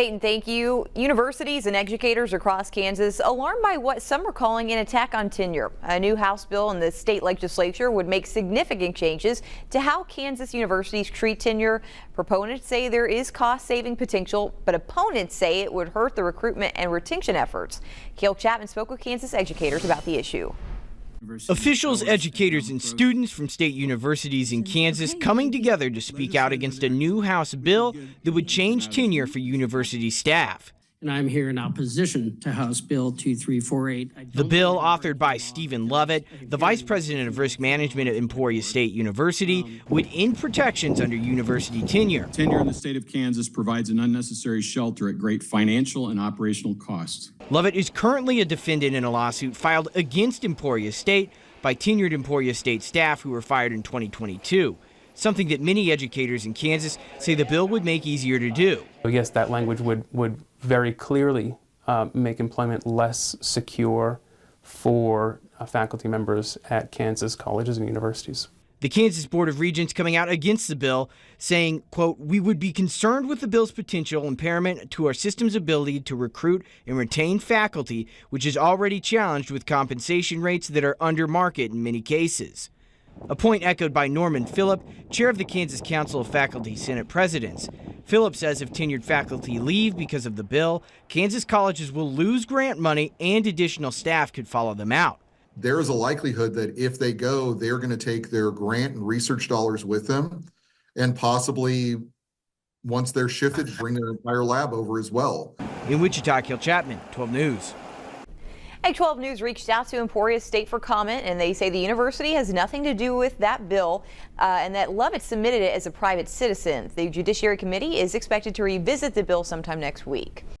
Peyton, thank you. Universities and educators across Kansas alarmed by what some are calling an attack on tenure. A new House bill in the state legislature would make significant changes to how Kansas universities treat tenure. Proponents say there is cost-saving potential, but opponents say it would hurt the recruitment and retention efforts. Cale Chapman spoke with Kansas educators about the issue. Officials, educators, and students from state universities in Kansas coming together to speak out against a new House bill that would change tenure for university staff. And I'm here in opposition to House Bill 2348. The bill, authored by Stephen Lovett, the vice president of risk management at Emporia State University, would end protections under university tenure. Tenure in the state of Kansas provides an unnecessary shelter at great financial and operational cost. Lovett is currently a defendant in a lawsuit filed against Emporia State by tenured Emporia State staff who were fired in 2022. Something that many educators in Kansas say the bill would make easier to do. Yes, that language would very clearly make employment less secure for faculty members at Kansas colleges and universities. The Kansas Board of Regents coming out against the bill, saying, quote, "We would be concerned with the bill's potential impairment to our system's ability to recruit and retain faculty, which is already challenged with compensation rates that are under market in many cases." A point echoed by Norman Phillip, chair of the Kansas Council of Faculty Senate Presidents. Phillip says if tenured faculty leave because of the bill, Kansas colleges will lose grant money and additional staff could follow them out. There is a likelihood that if they go, they're going to take their grant and research dollars with them, and possibly, once they're shifted, bring their entire lab over as well. In Wichita, Cale Chapman, 12 News. Hey, 12 News reached out to Emporia State for comment, and they say the university has nothing to do with that bill and that Lovett submitted it as a private citizen. The Judiciary Committee is expected to revisit the bill sometime next week.